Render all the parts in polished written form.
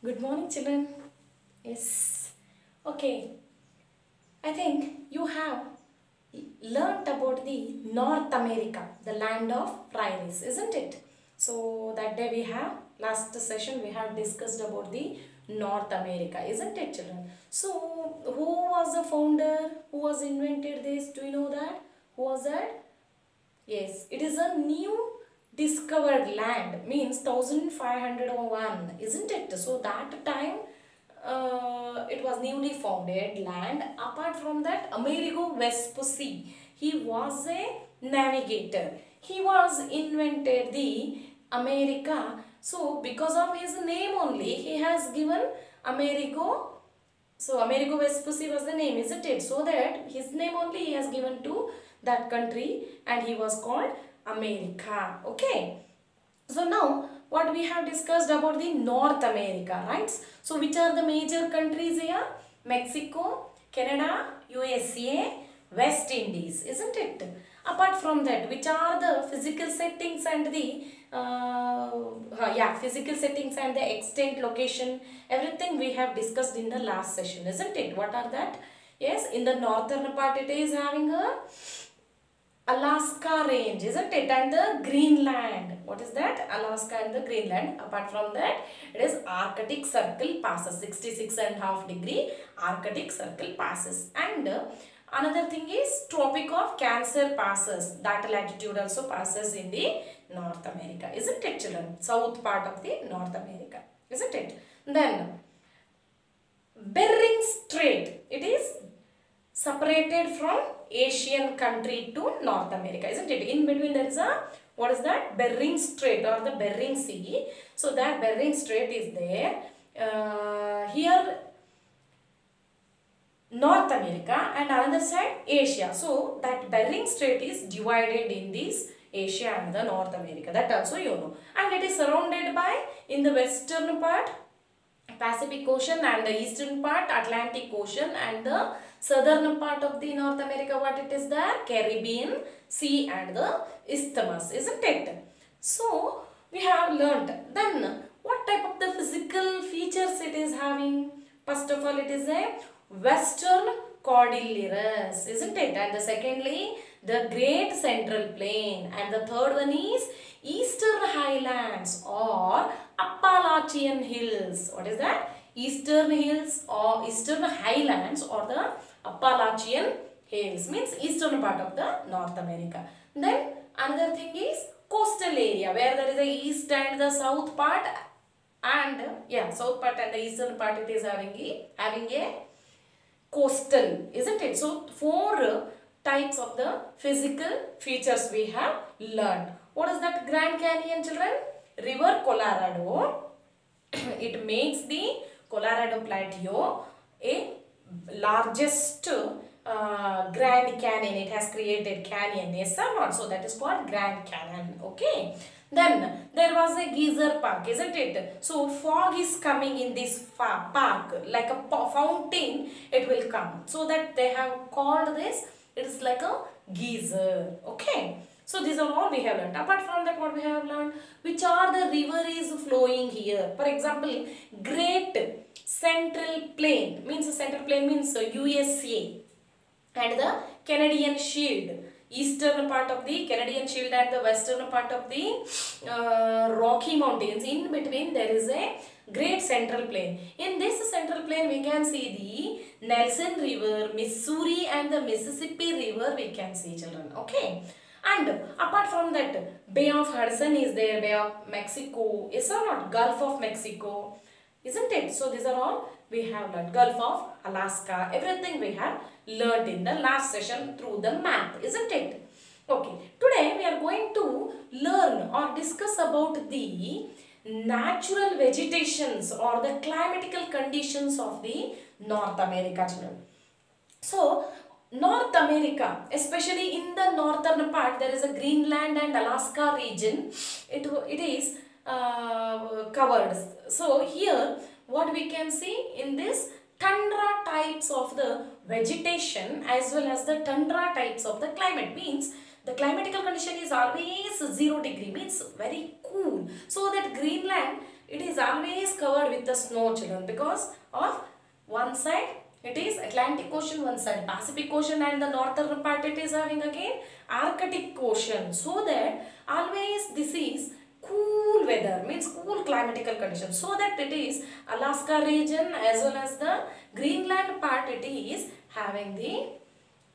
Good morning, children. Yes. Okay. I think you have learnt about the North America, the land of prairies, isn't it? So that day last session we have discussed about the North America, isn't it, children? So who was the founder? Who was invented this? Do you know that? Who was that? Yes, it is a new discovered land, means 1501, isn't it? So that time it was newly founded land. Apart from that, Amerigo Vespucci, he was a navigator. He was invented the America. So because of his name only, he has given Amerigo. So Amerigo Vespucci was the name, isn't it? So that his name only he has given to that country and he was called America. Okay. So now what we have discussed about the North America, right? So which are the major countries here? Mexico, Canada, USA, West Indies, isn't it? Apart from that, which are the physical settings and the physical settings and the extent, location, everything we have discussed in the last session, isn't it? What are that? Yes, in the northern part it is having a Alaska range, isn't it? And the Greenland. What is that? Alaska and the Greenland. Apart from that, it is Arctic Circle passes. 66.5 degree Arctic Circle passes. And another thing is Tropic of Cancer passes. That latitude also passes in the North America. Isn't it, children? South part of the North America. Isn't it? Then, Bering Strait. It is separated from Asian country to North America, isn't it? In between there is a, what is that? Bering Strait or the Bering Sea. So that Bering Strait is there. Here North America and another side Asia. So that Bering Strait is divided in this Asia and the North America. That also you know. And it is surrounded by, in the western part, Pacific Ocean, and the eastern part Atlantic Ocean, and the southern part of the North America, what it is there? Caribbean Sea and the Isthmus, isn't it? So we have learnt. Then what type of the physical features it is having? First of all, it is a western Cordilleras, isn't it? And the secondly, the Great Central Plain, and the third one is Eastern Highlands or Appalachian Hills. What is that? Eastern Hills or Eastern Highlands or the Appalachian Hills, means eastern part of the North America. Then another thing is coastal area, where there is the east and the south part, and south part and the eastern part it is having a coastal, isn't it? So four types of the physical features we have learned. What is that Grand Canyon, children? River Colorado. It makes the Colorado Plateau a largest Grand Canyon. It has created canyon, yes or not? So that is called Grand Canyon. Okay. Then there was a geyser park, isn't it? So fog is coming in this park, like a fountain it will come. So that they have called this, it is like a geyser. Okay. So these are all we have learned. Apart from that, what we have learned? Which are the river is flowing here? For example, Great Central Plain, means Central Plain means USA, and the Canadian Shield. Eastern part of the Canadian Shield and the western part of the Rocky Mountains. In between there is a Great Central Plain. In this Central Plain we can see the Nelson River, Missouri and the Mississippi River we can see, children. Okay. And apart from that, Bay of Hudson is there, Bay of Mexico, is or not? Gulf of Mexico, isn't it? So these are all we have learned. Gulf of Alaska, everything we have learned in the last session through the map, isn't it? Okay, today we are going to learn or discuss about the natural vegetations or the climatical conditions of the North America, children. So North America, especially in the northern part, there is a Greenland and Alaska region. It is covered. So here what we can see in this tundra types of the vegetation as well as the tundra types of the climate, means the climatical condition is always 0 degree, means very cool. So that Greenland, it is always covered with the snow, children, because of one side it is Atlantic Ocean, one side Pacific Ocean, and the northern part it is having again Arctic Ocean. So that always this is cool weather, means cool climatical conditions. So that it is Alaska region as well as the Greenland part, it is having the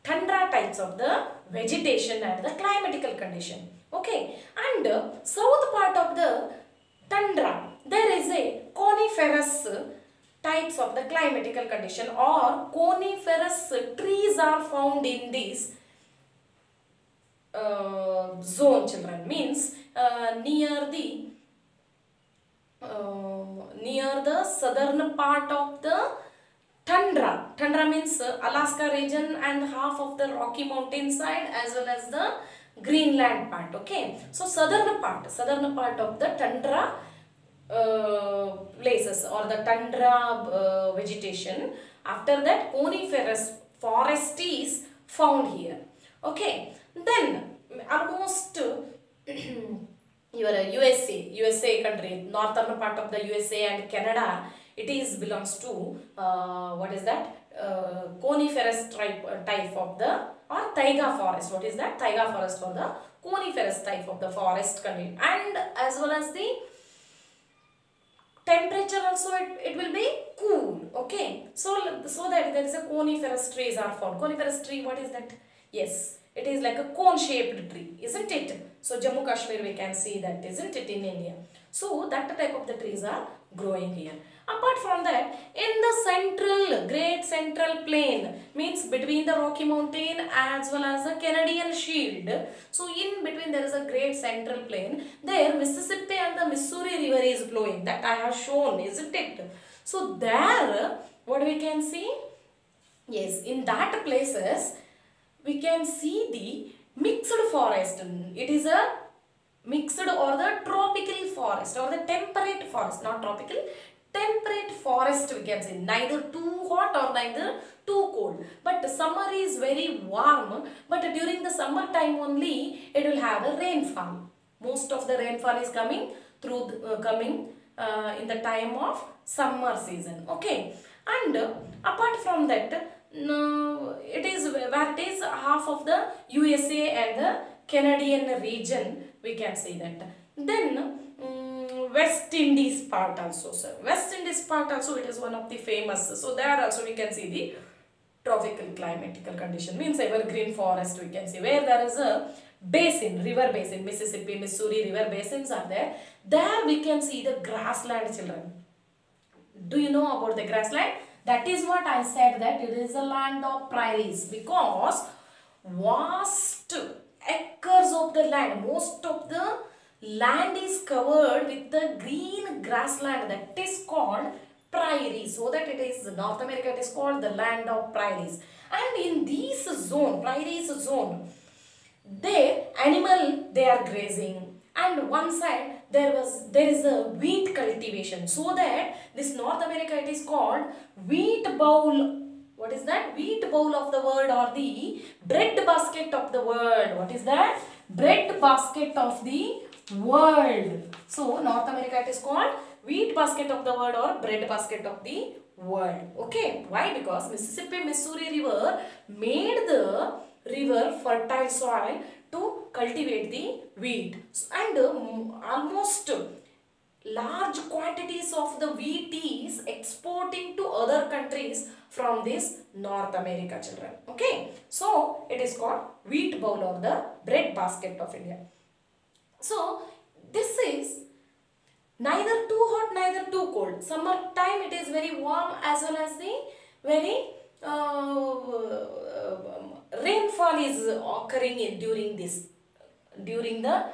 tundra types of the vegetation and the climatical condition. Okay, and south part of the tundra, there is a coniferous types of the climatical condition, or coniferous trees are found in this zone, children, means near the southern part of the tundra. Tundra means Alaska region and half of the Rocky Mountain side as well as the Greenland part. Okay, so southern part of the tundra places or the tundra vegetation. After that, coniferous forest is found here. Okay, then almost your USA country, northern part of the USA and Canada, it is belongs to what is that coniferous type of the, or taiga forest. What is that? Taiga forest, for the coniferous type of the forest country, and as well as the temperature also it will be cool. Okay, so that there is a coniferous trees are found. Coniferous tree, what is that? Yes, it is like a cone shaped tree, isn't it? So Jammu Kashmir we can see that, isn't it, in India? So that type of the trees are growing here. Apart from that, in the Great Central Plain, means between the Rocky Mountain as well as the Canadian Shield. So in between there is a Great Central Plain. There Mississippi and the Missouri River is flowing. That I have shown, isn't it? So there, what we can see? Yes, in that places, we can see the mixed forest. It is a mixed or the tropical forest or the temperate forest, not tropical, temperate forest we can say, neither too hot or neither too cold. But summer is very warm, but during the summer time only it will have a rainfall. Most of the rainfall is coming through in the time of summer season. Okay, and apart from that, it is where it is half of the USA and the Canadian region, we can say that. Then West Indies part also, sir. West Indies part also, it is one of the famous. So there also we can see the tropical climatical condition, means evergreen forest we can see, where there is a basin, river basin, Mississippi, Missouri river basins are there. There we can see the grassland, children. Do you know about the grassland? That is what I said, that it is a land of prairies, because vast acres of the land, most of the land is covered with the green grassland, that is called prairies. So that it is North America, it is called the land of prairies. And in this zone, prairies zone, they are grazing, and one side there is a wheat cultivation. So that this North America, it is called wheat bowl. What is that? Wheat bowl of the world, or the bread basket of the world. What is that? Bread basket of the world. So North America, it is called wheat basket of the world or bread basket of the world. Okay, why? Because Mississippi, Missouri river made the river fertile soil to cultivate the wheat, and almost large quantities of the wheat is exporting to other countries from this North America, children. Okay, so it is called wheat bowl or the bread basket of India. So this is neither too hot, neither too cold. Summer time it is very warm, as well as the very rainfall is occurring during the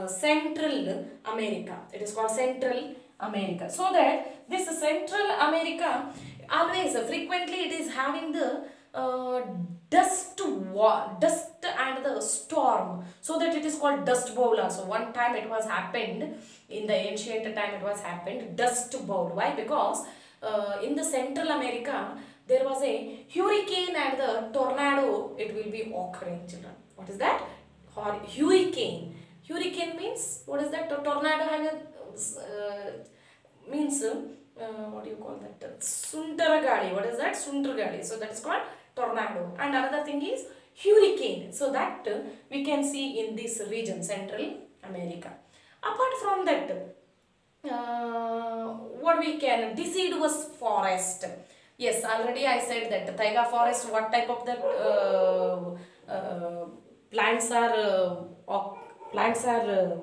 Central America. It is called Central America. So that this Central America always frequently it is having the dust and the storm. So that it is called dust bowl also. One time it was happened, in the ancient time it was happened, dust bowl. Why? Because in the Central America there was a hurricane and the tornado, it will be occurring, children. What is that? Hurricane. Hurricane means, what is that? A tornado having means what do you call that? Sundragali. What is that? Sundragali. So that is called tornado. And another thing is hurricane. So that we can see in this region, Central America. Apart from that, what we can, deciduous forest. Yes, already I said that taiga forest, what type of the plants are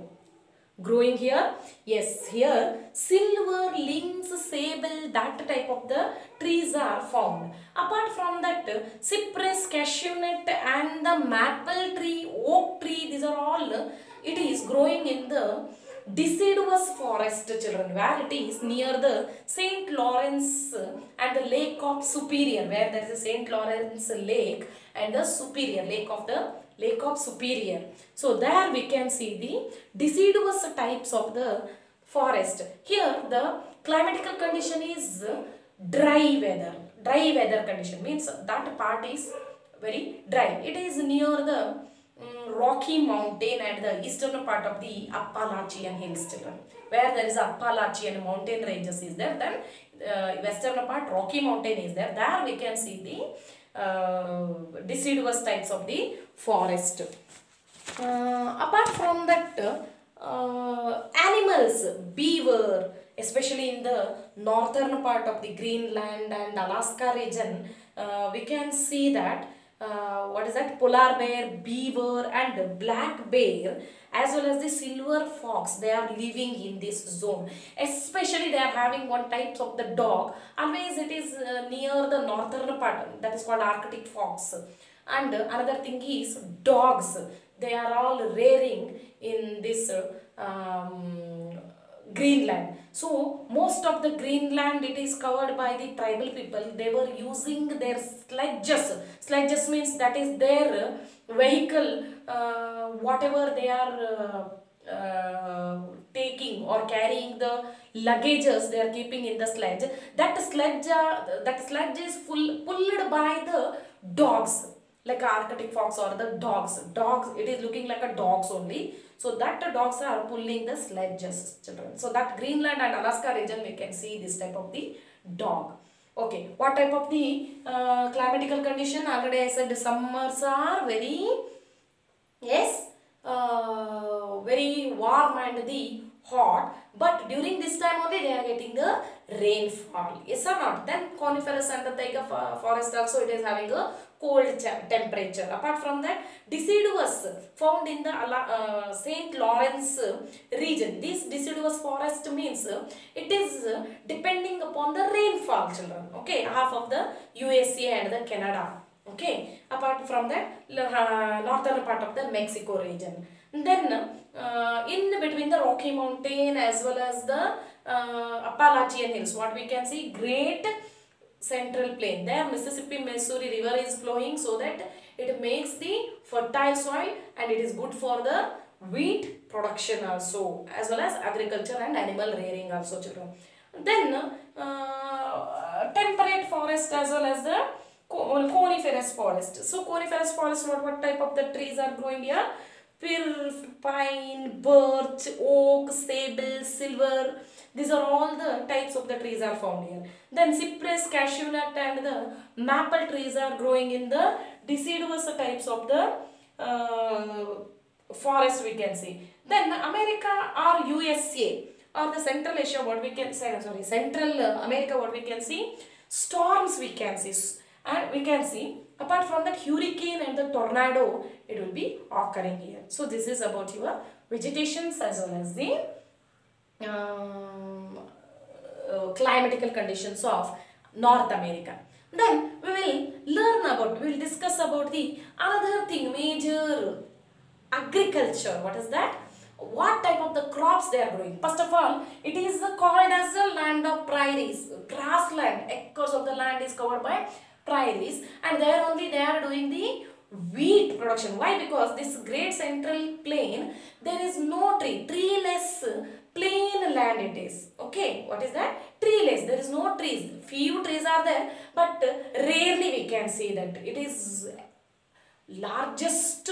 growing here? Yes, here silver, lynx, sable, that type of the trees are found. Apart from that, cypress, cashew nut and the maple tree, oak tree, these are all, it is growing in the deciduous forest, children, where it is near the St. Lawrence and the Lake of Superior, where there is a St. Lawrence Lake and the Superior, Lake of Superior. So there we can see the deciduous types of the forest. Here the climatical condition is dry weather. Dry weather condition means that part is very dry. It is near the Rocky Mountain and the eastern part of the Appalachian Hills, children. Where there is Appalachian mountain ranges is there, then western part Rocky Mountain is there. There we can see the deciduous types of the forest. Apart from that, animals, beaver, especially in the northern part of the Greenland and Alaska region, we can see that what is that, polar bear, beaver and black bear as well as the silver fox, they are living in this zone. Especially they are having one type of the dog, always it is near the northern part, that is called Arctic fox. And another thing is dogs, they are all rearing in this Greenland. So most of the Greenland, it is covered by the tribal people. They were using their sledges. Sledges means that is their vehicle, whatever they are taking or carrying the luggages they are keeping in the sledge. That sledge is pulled by the dogs, like Arctic fox or the dogs. It is looking like a dogs only. So that the dogs are pulling the sledges, children. So that Greenland and Alaska region we can see this type of the dog. Okay, what type of the climatical condition? Already I said the summers are very, yes, very warm and the hot, but during this time only they are getting the rainfall. Yes or not? Then coniferous and the taiga forest also, it is having a cold temperature. Apart from that, deciduous found in the St. Lawrence region. This deciduous forest means it is depending upon the rainfall, children. Okay, half of the USA and the Canada. Okay, apart from that, northern part of the Mexico region. Then in between the Rocky Mountain as well as the Appalachian Hills, what we can see, Great Central Plain. There Mississippi, Missouri river is flowing, so that it makes the fertile soil and it is good for the wheat production also, as well as agriculture and animal rearing also, children. Then temperate forest as well as the coniferous forest. So coniferous forest, what type of the trees are growing here? Fir, pine, birch, oak, sable, silver. These are all the types of the trees are found here. Then cypress, cashew nut and the maple trees are growing in the deciduous types of the forest we can see. Then America or USA or the Central Asia, what we can say, sorry, Central America, what we can see, storms we can see. And we can see, apart from that, hurricane and the tornado, it will be occurring here. So this is about your vegetations as well as the climatical conditions of North America. Then we will discuss about the another thing, major agriculture. What is that? What type of the crops they are growing? First of all, it is called as the land of prairies, grassland. Acres of the land is covered by prairies, and there only they are doing the wheat production. Why? Because this great central plain, there is no treeless, plain land it is. Okay, what is that? Treeless, there is no trees. Few trees are there, but rarely we can see that. It is largest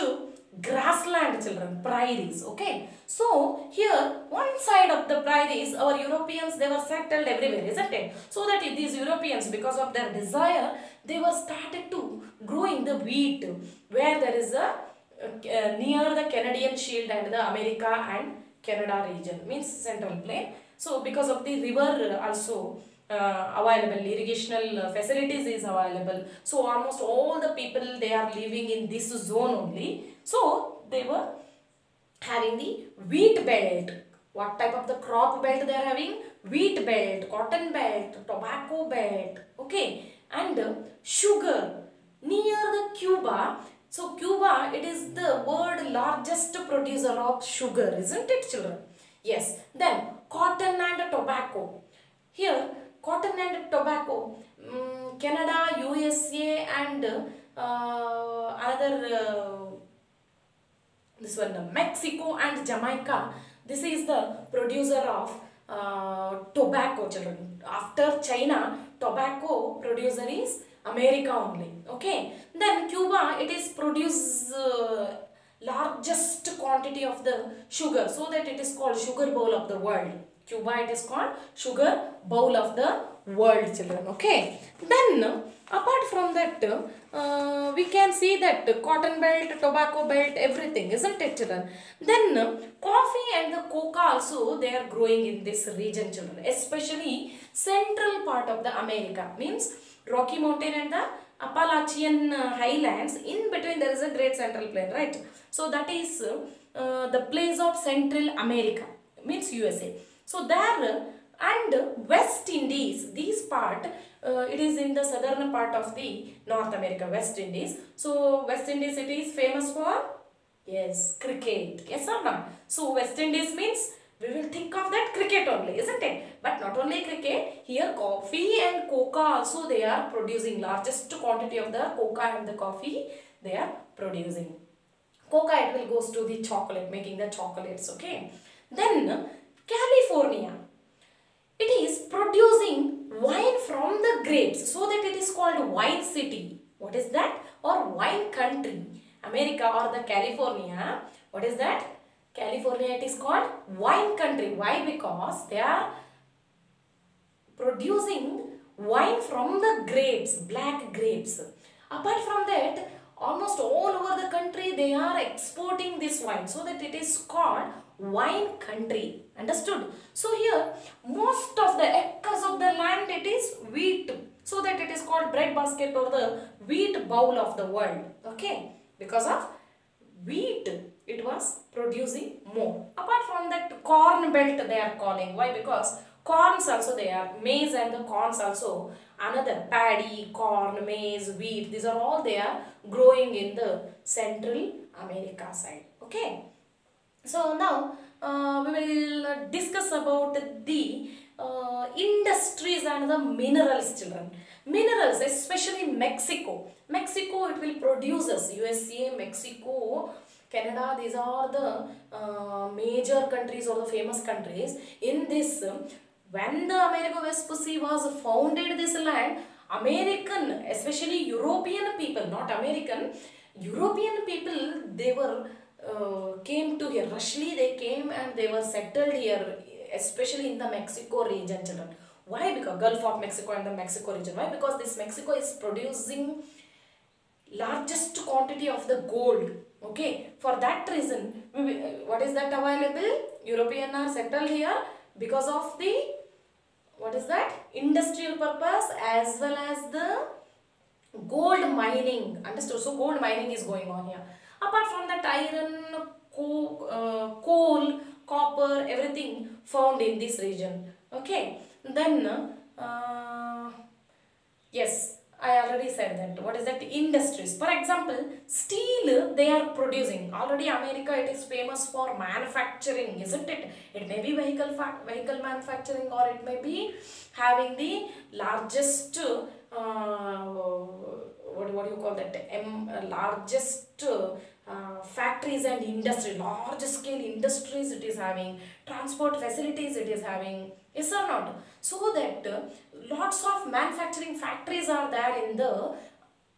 grassland, children, prairies. Okay, so here one side of the prairies, our Europeans, they were settled everywhere, isn't it? So that these Europeans, because of their desire, they were started to growing the wheat where there is a near the Canadian Shield and the America and Canada region, means central plain. So because of the river also available, irrigational facilities is available. So almost all the people, they are living in this zone only. So they were having the wheat belt. What type of the crop belt they are having? Wheat belt, cotton belt, tobacco belt. Okay, and sugar near the Cuba. So Cuba, it is the world largest producer of sugar, isn't it, children? Yes. Then cotton and tobacco. Here cotton and tobacco, Canada, USA and another this one Mexico and Jamaica. This is the producer of tobacco, children. After China, tobacco producer is America only. Okay. Then Cuba, it is produce largest quantity of the sugar, so that it is called sugar bowl of the world. Cuba, it is called sugar bowl of the world, children. Okay. Then apart from that, we can see that cotton belt, tobacco belt, everything, isn't it, children? Then coffee and the coca also, they are growing in this region, children, especially central part of the America, means Rocky Mountain and the Appalachian highlands. In between there is a great central plain, right? So that is the place of Central America, means USA. So there and West Indies, this part, it is in the southern part of the North America, West Indies. So West Indies, it is famous for, yes, cricket. Yes or no? So West Indies means we will think of that cricket only, isn't it? But not only cricket, here coffee and coca also they are producing. Largest quantity of the coca and the coffee they are producing. Coca, it will goes to the chocolate, making the chocolates. Okay. Then California, it is producing wine from the grapes, so that it is called wine city. What is that? Or wine country. America or the California, what is that? California, it is called wine country. Why? Because they are producing wine from the grapes, black grapes. Apart from that, almost all over the country they are exporting this wine, so that it is called wine country. Understood? So here most of the acres of the land, it is wheat, so that it is called bread basket or the wheat bowl of the world. Okay, because of wheat it was producing more. Apart from that, corn belt they are calling. Why? Because corns also they are, maize and the corns also, another paddy, corn, maize, wheat, these are all they are growing in the Central America side. Okay. So now we will discuss about the industries and the minerals, children. Minerals, especially Mexico. Mexico, it will produce us. USA, Mexico, Canada, these are the major countries or the famous countries. In this, when the Amerigo Vespucci was founded this land, American, especially European people, not American, European people, they were came to here. Rushly they came and they were settled here, especially in the Mexico region, children. Why? Because Gulf of Mexico and the Mexico region. Why? Because this Mexico is producing largest quantity of the gold. Okay, for that reason, what is that available? European are settled here because of the, what is that? Industrial purpose as well as the gold mining. Understood? So gold mining is going on here. Apart from that, iron, coal, copper, everything found in this region. Okay. Then, yes, I already said that. What is that? Industries. For example, steel they are producing. Already America, it is famous for manufacturing, isn't it? It may be vehicle manufacturing, or it may be having the largest, what do you call that? Largest factories and industry, large scale industries it is having, transport facilities it is having, yes or not? So that lots of manufacturing factories are there in the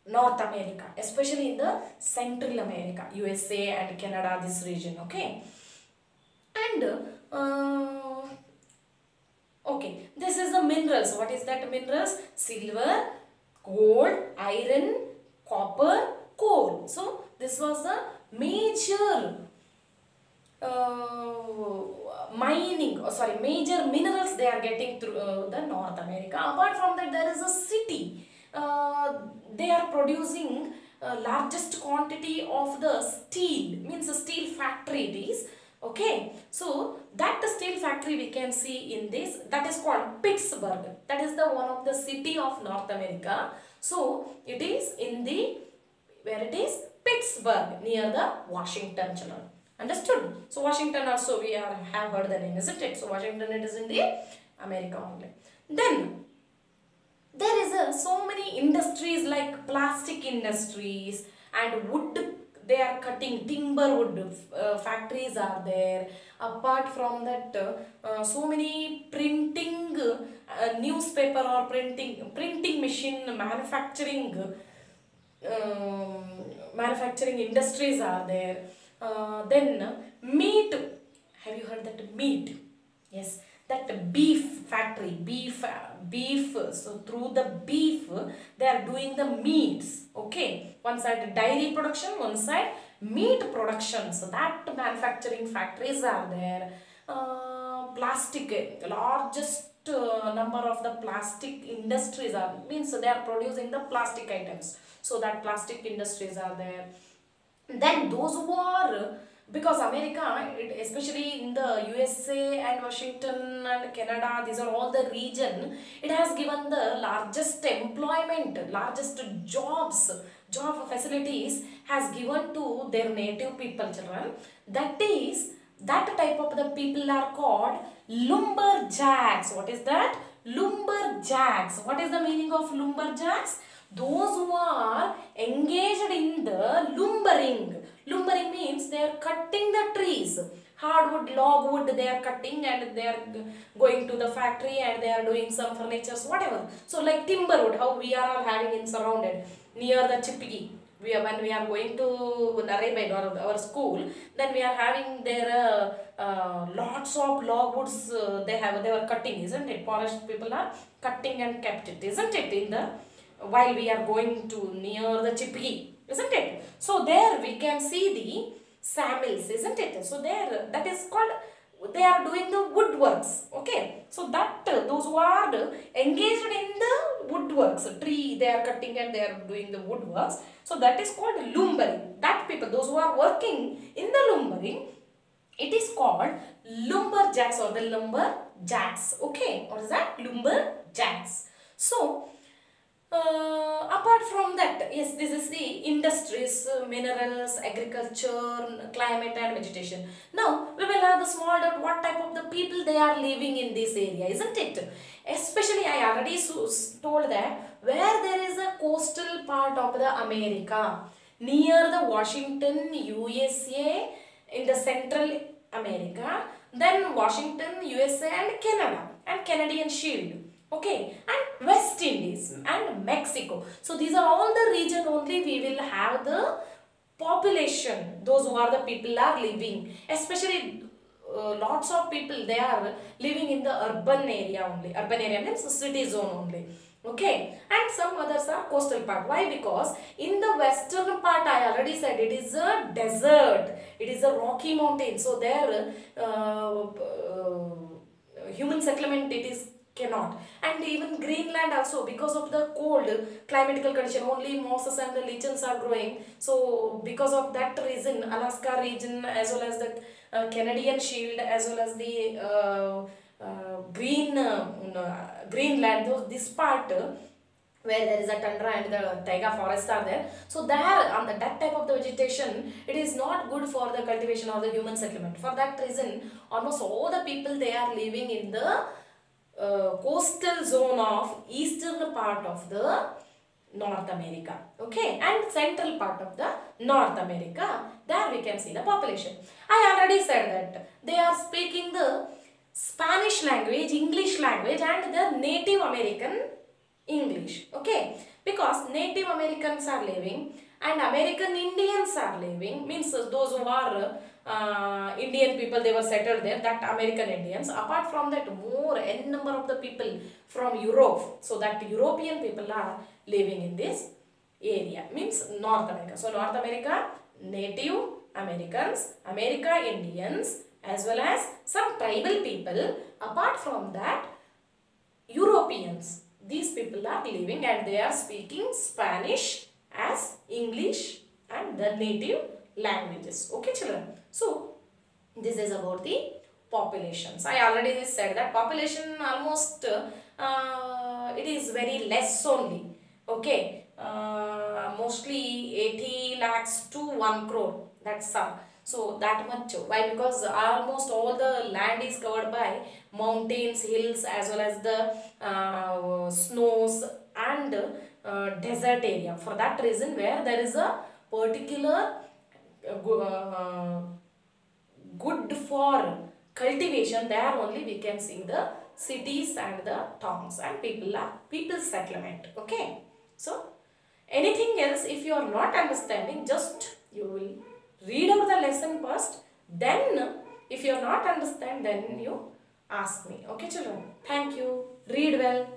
North America, especially in the Central America, USA and Canada, this region, okay. And okay, this is the minerals. What is that minerals? Silver, gold, iron, copper, coal. So this was the major mining, major minerals they are getting through the North America. Apart from that, there is a city. They are producing largest quantity of the steel, means a steel factory it is. Okay, so that steel factory we can see in this, that is called Pittsburgh. That is the one of the city of North America. So it is in the, where it is? Pittsburgh, near the Washington channel. Understood? So Washington also we have heard the name, isn't it? So Washington, it is in the America only. Then there is so many industries like plastic industries and wood. They are cutting timber wood factories are there. Apart from that, so many printing newspaper or printing machine manufacturing industries are there. Then meat. Have you heard that meat? Yes, that beef factory, beef. So through the beef, they are doing the meats. Okay, one side dairy production, one side meat production. So that manufacturing factories are there. Plastic, largest number of the plastic industries are, means they are producing the plastic items. So that plastic industries are there. Then those who are, because America, especially in the USA and Washington and Canada, these are all the region, it has given the largest employment, largest job facilities has given to their native people, children. That is, that type of the people are called lumberjacks. What is that? Lumberjacks. What is the meaning of lumberjacks? Those who are engaged in the lumbering. Lumbering means they are cutting the trees. Hardwood, logwood they are cutting and they are going to the factory and they are doing some furnitures, whatever. So like timberwood, how we are all having in surrounded near the Chipiki. When we are going to Narayban or our school, then we are having there lots of logwoods they were cutting, isn't it? Forest people are cutting and kept it, isn't it? In the, while we are going to near the Chipiki, isn't it? So there we can see the sawmills, isn't it? So there, that is called, they are doing the woodworks. Okay, so that those who are engaged in the woodworks, tree they are cutting and they are doing the woodworks. So that is called lumbering. That people, those who are working in the lumbering, it is called lumberjacks or the lumberjacks. Okay, what is that? Lumberjacks. So apart from that, yes, this is the industries, minerals, agriculture, climate and vegetation. Now, we will have the small doubt what type of the people they are living in this area, isn't it? Especially, I already told that where there is a coastal part of the America, near the Washington, USA, in the Central America, then Washington, USA and Canada and Canadian Shield. Okay, and West Indies and Mexico. So these are all the region only we will have the population. Those who are the people are living. Especially lots of people, they are living in the urban area only. Urban area means city zone only. Okay, and some others are coastal part. Why? Because in the western part, I already said it is a desert. It is a rocky mountain. So there human settlement it is cannot. And even Greenland also, because of the cold climatical condition, only mosses and the lichens are growing. So because of that reason, Alaska region as well as the Canadian Shield as well as the Greenland, this part where there is a tundra and the taiga forest are there. So there on that type of the vegetation, it is not good for the cultivation or the human settlement. For that reason, almost all the people they are living in the coastal zone of eastern part of the North America, okay, and central part of the North America. There we can see the population. I already said that they are speaking the Spanish language, English language and the Native American English, okay. because Native Americans are living and American Indians are living, means those who are Indian people, they were settled there, that American Indians. Apart from that, more n number of the people from Europe, so that European people are living in this area, means North America. So North America, Native Americans, America Indians, as well as some tribal people. Apart from that, Europeans. These people are living and they are speaking Spanish as English and the native languages. Okay, children. So this is about the populations. I already said that population almost it is very less only. Okay, mostly 80 lakhs to 1 crore. That's some. So that much. Why? Because almost all the land is covered by mountains, hills, as well as the snows and desert area. For that reason, where there is a particular good for cultivation, there only we can see the cities and the towns and people settlement. Okay, so anything else, if you are not understanding, just you will read out the lesson first, then if you are not understand, then you ask me. Okay, children, thank you, read well.